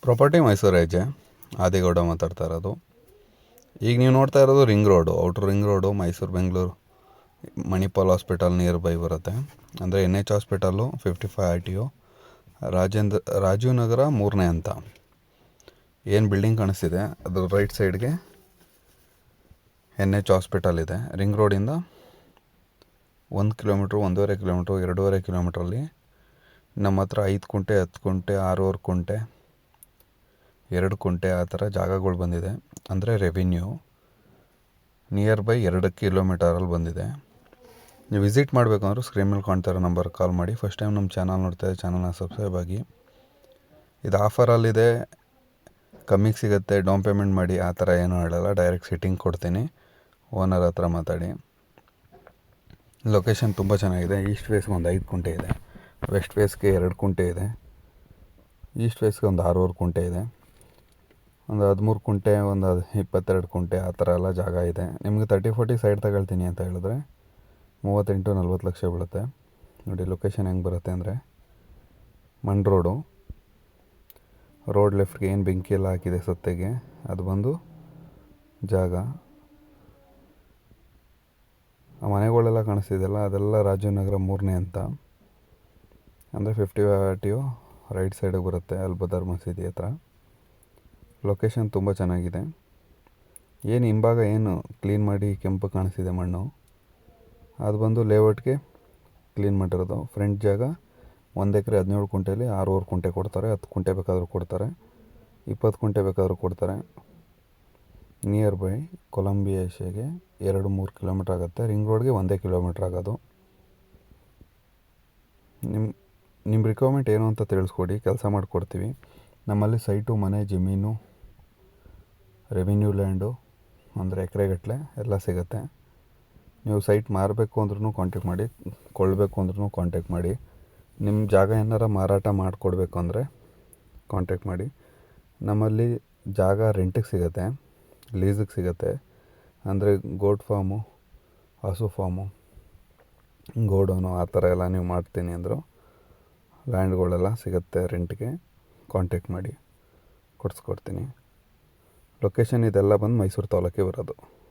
Property Mysuru ಹೆಜ್ಜೆ ಆದಿಗೌಡ ಮಾತಾಡ್ತಾ ಇರೋದು. ಈಗ ನೀವು ನೋಡ್ತಾ ಇರೋದು ring road, outer ring road, Mysuru Bengaluru Manipal hospital nearby ಬರುತ್ತೆ. ಅಂದರೆ NH hospital 55 RTO Rajiv Nagar 3ನೇ ಹಂತ. ಏನು ಬಿಲ್ಡಿಂಗ್ ಕಾಣಿಸ್ತಿದೆ ಅದು ರೈಟ್ ಸೈಡ್ಗೆ NH ಹಾಸ್ಪಿಟಲ್ ಇದೆ. ರಿಂಗ್ ರೋಡಿಂದ 1 ಕಿಲೋಮೀಟ್ರು, 1.5 ಕಿಲೋಮೀಟ್ರು, 2.5 ಕಿಲೋಮೀಟ್ರಲ್ಲಿ ನಮ್ಮ ಹತ್ರ 5 ಕುಂಟೆ, 10 ಕುಂಟೆ, 6 ಕುಂಟೆ, 2 ಕುಂಟೆ ಆ ಥರ ಜಾಗಗಳು ಬಂದಿದೆ. ಅಂದರೆ ರೆವಿನ್ಯೂ ನಿಯರ್ ಬೈ 2 ಕಿಲೋಮೀಟರಲ್ಲಿ ಬಂದಿದೆ. ನೀವು ವಿಸಿಟ್ ಮಾಡಬೇಕು ಅಂದರೂ ಸ್ಕ್ರೀನ್ ಮೇಲೆ ಕಾಣ್ತಾ ಇರೋ ನಂಬರ್ಗೆ ಕಾಲ್ ಮಾಡಿ. ಫಸ್ಟ್ ಟೈಮ್ ನಮ್ಮ ಚಾನಲ್ ನೋಡ್ತಾ ಇದ್ದರೆ ಚಾನಲ್ನ ಸಬ್ಸ್ಕ್ರೈಬ್ ಆಗಿ. ಇದು ಆಫರಲ್ಲಿದೆ, ಕಮ್ಮಿಗೆ ಸಿಗುತ್ತೆ, ಡೌನ್ ಪೇಮೆಂಟ್ ಮಾಡಿ ಆ ಥರ ಏನೂ ಹೇಳಲ್ಲ. ಡೈರೆಕ್ಟ್ ಸಿಟ್ಟಿಂಗ್ ಕೊಡ್ತೀನಿ, ಓನರ್ ಹತ್ರ ಮಾತಾಡಿ. ಲೊಕೇಶನ್ ತುಂಬ ಚೆನ್ನಾಗಿದೆ. ಈಸ್ಟ್ ಫೇಸ್ಗೆ ಒಂದು 5 ಕುಂಟೆ ಇದೆ, ವೆಸ್ಟ್ ಫೇಸ್ಗೆ 2 ಕುಂಟೆ ಇದೆ, ಈಸ್ಟ್ ಫೇಸ್ಗೆ ಒಂದು 6 ಕುಂಟೆ ಇದೆ, ಒಂದು 13 ಕುಂಟೆ, ಒಂದು 22 ಕುಂಟೆ ಆ ಥರ ಎಲ್ಲ ಜಾಗ ಇದೆ. ನಿಮಗೆ 30-40 ಸೈಡ್ ತಗೊಳ್ತೀನಿ ಅಂತ ಹೇಳಿದ್ರೆ 38-40 ಲಕ್ಷ ಬೀಳುತ್ತೆ. ನೋಡಿ ಲೊಕೇಶನ್ ಹೆಂಗೆ ಬರುತ್ತೆ ಅಂದರೆ, ಮಣ್ ರೋಡ್ ಲೆಫ್ಟ್ಗೆ ಏನು ಬೆಂಕಿ ಎಲ್ಲ ಹಾಕಿದೆ ಸತ್ತೆಗೆ ಅದು ಬಂದು ಜಾಗ. ಆ ಮನೆಗಳೆಲ್ಲ ಕಾಣಿಸ್ತಿದೆಯಲ್ಲ ಅದೆಲ್ಲ ರಾಜೀವ್ ನಗರ 3ನೇ ಹಂತ. ಅಂದರೆ 55 RTO ರೈಟ್ ಸೈಡಿಗೆ ಬರುತ್ತೆ, ಅಲ್ಬದರ್ ಮಸೀದಿ ಹತ್ರ. ಲೊಕೇಶನ್ ತುಂಬ ಚೆನ್ನಾಗಿದೆ. ಏನು ಹಿಂಭಾಗ ಏನು ಕ್ಲೀನ್ ಮಾಡಿ ಕೆಂಪು ಕಾಣಿಸ್ತಿದೆ ಮಣ್ಣು, ಅದು ಬಂದು ಲೇಔಟ್ಗೆ ಕ್ಲೀನ್ ಮಾಡಿರೋದು. ಫ್ರಂಟ್ ಜಾಗ 1 ಎಕರೆ 17 ಕುಂಟೆಯಲ್ಲಿ 6 ಕುಂಟೆ ಕೊಡ್ತಾರೆ. 10 ಕುಂಟೆ ಬೇಕಾದರೂ ಕೊಡ್ತಾರೆ, 20 ಕುಂಟೆ ಬೇಕಾದರೂ ಕೊಡ್ತಾರೆ. ನಿಯರ್ ಬೈ ಕೊಲಂಬಿಯಾ ಏಷ್ಯಾಗೆ 2-3 ಕಿಲೋಮೀಟ್ರ್ ಆಗುತ್ತೆ. ರಿಂಗ್ ರೋಡ್ಗೆ 1 ಕಿಲೋಮೀಟ್ರ್ ಆಗೋದು. ನಿಮ್ಮ ರಿಕ್ವೈರ್ಮೆಂಟ್ ಏನು ಅಂತ ತಿಳಿಸ್ಕೊಡಿ, ಕೆಲಸ ಮಾಡಿಕೊಡ್ತೀವಿ. ನಮ್ಮಲ್ಲಿ ಸೈಟು, ಮನೆ, ಜಮೀನು, ರೆವಿನ್ಯೂ ಲ್ಯಾಂಡು ಅಂದರೆ ಎಕರೆಗಟ್ಟಲೆ ಎಲ್ಲ ಸಿಗುತ್ತೆ. ನೀವು ಸೈಟ್ ಮಾರಬೇಕು ಅಂದ್ರೂ ಕಾಂಟ್ಯಾಕ್ಟ್ ಮಾಡಿ, ಕೊಳ್ಳಬೇಕು ಅಂದ್ರೂ ಕಾಂಟ್ಯಾಕ್ಟ್ ಮಾಡಿ. ನಿಮ್ಮ ಜಾಗ ಏನಾರ ಮಾರಾಟ ಮಾಡಿಕೊಡ್ಬೇಕು ಅಂದರೆ ಕಾಂಟ್ಯಾಕ್ಟ್ ಮಾಡಿ. ನಮ್ಮಲ್ಲಿ ಜಾಗ ರೆಂಟಿಗೆ ಸಿಗುತ್ತೆ, ಲೀಸಿಗೆ ಸಿಗುತ್ತೆ. ಅಂದರೆ ಗೋಟ್ ಫಾರ್ಮು, ಹಸು ಫಾರ್ಮು, ಗೋಡೌನು ಆ ಥರ ಎಲ್ಲ ನೀವು ಮಾಡ್ತೀನಿ ಅಂದರು ಲ್ಯಾಂಡ್ಗಳೆಲ್ಲ ಸಿಗುತ್ತೆ ರೆಂಟ್ಗೆ. ಕಾಂಟ್ಯಾಕ್ಟ್ ಮಾಡಿ, ಕೊಡಿಸ್ಕೊಡ್ತೀನಿ. ಲೊಕೇಶನ್ ಇದೆಲ್ಲ ಬಂದು ಮೈಸೂರು ತಾಲೂಕಿಗೆ ಬರೋದು.